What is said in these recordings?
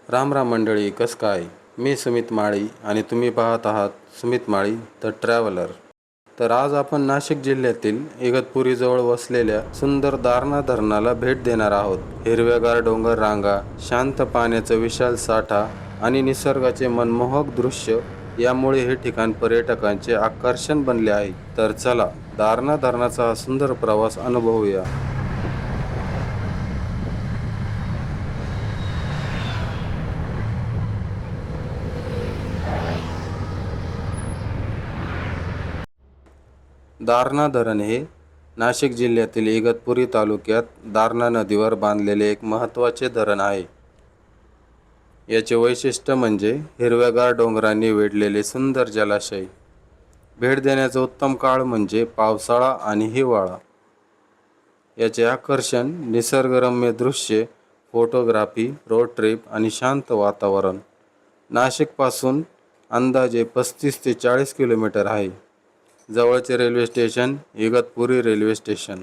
राम राम मंडळी, कसं काय? मी सुमित माळी आणि तुम्ही पाहत आहात सुमित माळी द ट्रॅव्हलर. तर आज आपण नाशिक जिल्ह्यातील इगतपुरीजवळ वसलेल्या सुंदर दारणा धरणाला भेट देणार आहोत. हिरव्यागार डोंगर रांगा, शांत पाण्याचा विशाल साठा आणि निसर्गाचे मनमोहक दृश्य यामुळे हे ठिकाण पर्यटकांचे आकर्षण बनले आहे. तर चला दारणा धरणाचा हा सुंदर प्रवास अनुभवूया. दारणा धरण हे नाशिक जिल्ह्यातील इगतपुरी तालुक्यात दारणा नदीवर बांधलेले एक महत्त्वाचे धरण आहे. याचे वैशिष्ट्य म्हणजे हिरव्यागार डोंगरांनी वेढलेले सुंदर जलाशय. भेट देण्याचा उत्तम काळ म्हणजे पावसाळा आणि हिवाळा. याचे आकर्षण निसर्गरम्य दृश्ये, फोटोग्राफी, रोड ट्रिप आणि शांत वातावरण. नाशिकपासून अंदाजे 35 ते 40 किलोमीटर आहे. जवळचे railway station Igatpuri railway station.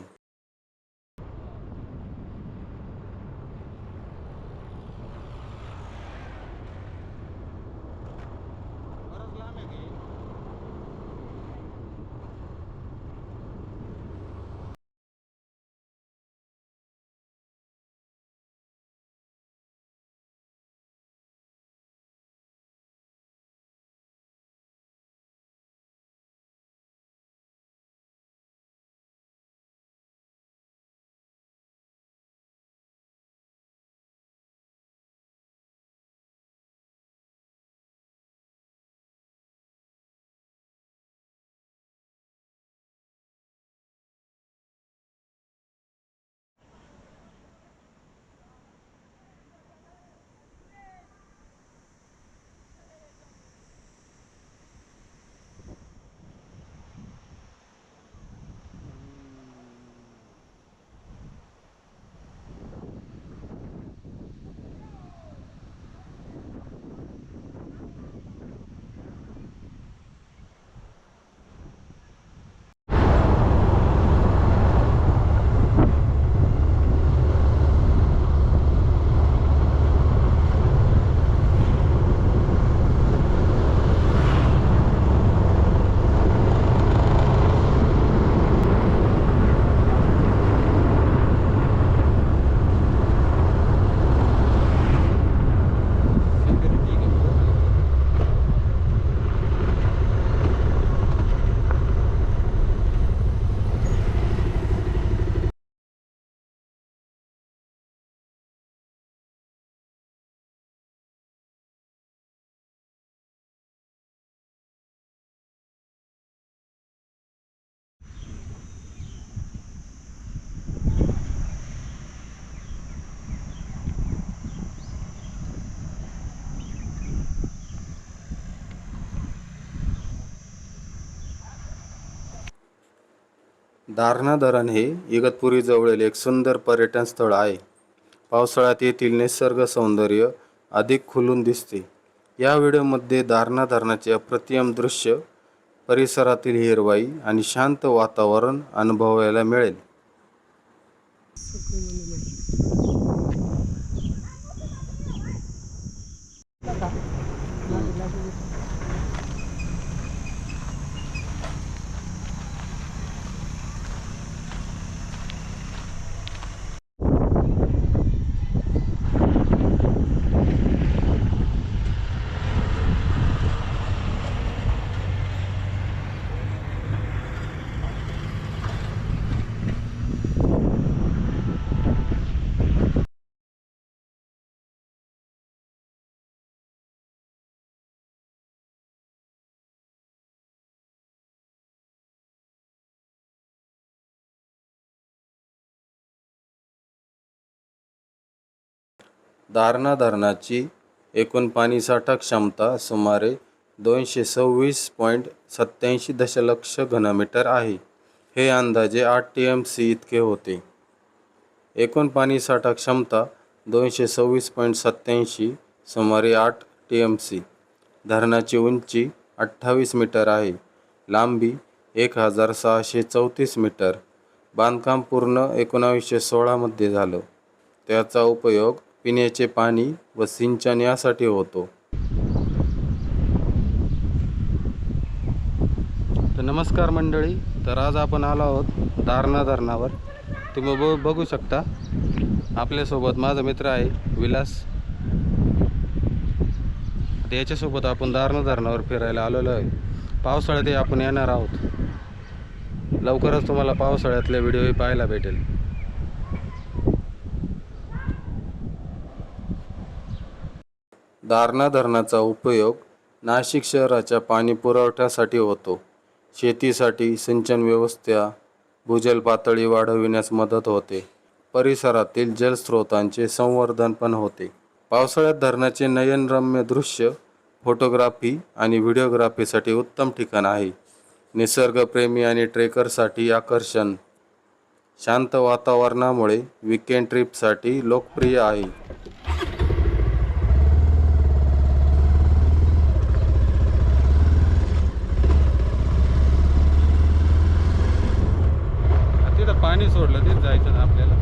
Darna धरण हे इगतपुरीजवळील एक सुंदर पर्यटन स्थळ आहे. पावसाळ्यात येथील निसर्ग सौंदर्य अधिक खुलून दिसते. या व्हिडिओमध्ये दारणा धरणाचे अप्रतिम दृश्य, परिसरातील हिरवाई आणि शांत वातावरण अनुभवायला मिळेल. दारणा धरणाची एकूण पाणीसाठा क्षमता सुमारे 226.87 दशलक्ष घनमीटर आहे. हे अंदाजे 8 TMC इतके होते. एकूण पाणीसाठा क्षमता 226.87 सुमारे 8 TMC. धरणाची उंची 28 मीटर आहे. लांबी 1634 मीटर. बांधकाम पूर्ण 1916 मध्ये झालं. त्याचा उपयोग पिण्याचे पाणी व सिंचन यासाठी होतो. तर नमस्कार मंडळी, तर आज आपण आलो आहोत दारणा धरणावर. तुम्ही बघू शकता आपल्यासोबत माझा मित्र आहे विलास. याच्यासोबत आपण दारणा धरणावर फिरायला आलेलो आहे. पावसाळ्यात आपण येणार आहोत. लवकरच तुम्हाला पावसाळ्यातले व्हिडिओही पाहायला भेटेल. दारणा धरणाचा उपयोग नाशिक शहराच्या पाणी पुरवठ्यासाठी होतो. शेतीसाठी, सिंचन व्यवस्था, भूजल पातळी वाढविण्यास मदत होते. परिसरातील जलस्रोतांचे संवर्धन पण होते. पावसाळ्यात धरणाचे नयनरम्य दृश्य फोटोग्राफी आणि व्हिडिओग्राफीसाठी उत्तम ठिकाण आहे. निसर्गप्रेमी आणि ट्रेकरसाठी आकर्षण. शांत वातावरणामुळे वीकेंड ट्रिपसाठी लोकप्रिय आहे. तिथं पाणी सोडलं तिथं जायचं ना आपल्याला.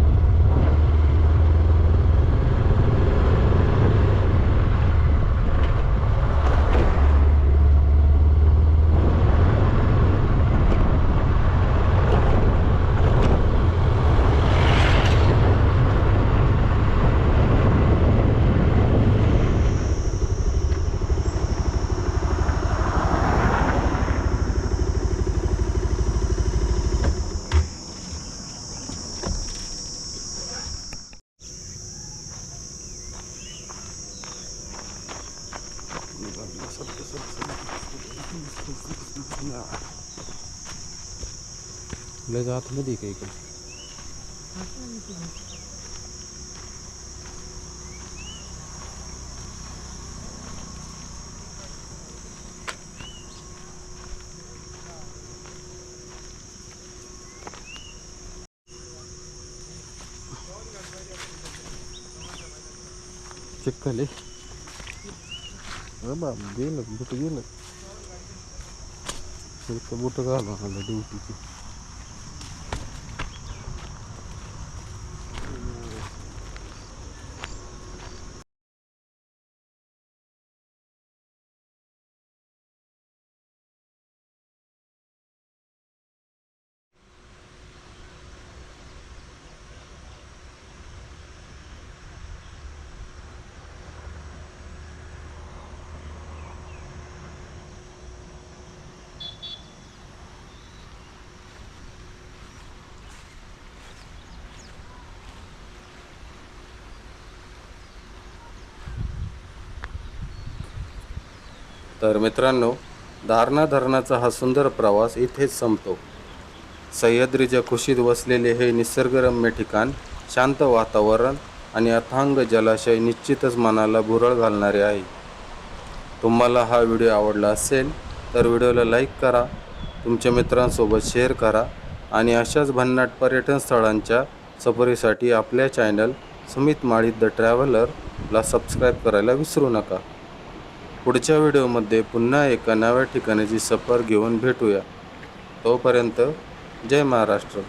लय जात मध्ये काही काही चिक्कल आहे. गेलं बुट गेलं बुट घालून आलं ड्युटीची. तर मित्रांनो, दारणा धरणाचा हा सुंदर प्रवास इथेच संपतो. सह्याद्रीच्या कुशीत वसलेले हे निसर्गरम्य ठिकाण, शांत वातावरण आणि अथांग जलाशय निश्चितच मनाला भुरळ घालणारे आहे. तुम्हाला हा व्हिडिओ आवडला असेल तर व्हिडिओला लाईक करा, तुमच्या मित्रांसोबत शेअर करा आणि अशाच भन्नाट पर्यटन स्थळांच्या सफरीसाठी आपल्या चॅनल सुमित माळी द ट्रॅव्हलरला सबस्क्राईब करायला विसरू नका. पुढच्या व्हिडिओमध्ये पुन्हा एका नव्या ठिकाणाची सफर घेऊन भेटूया. तोपर्यंत जय महाराष्ट्र.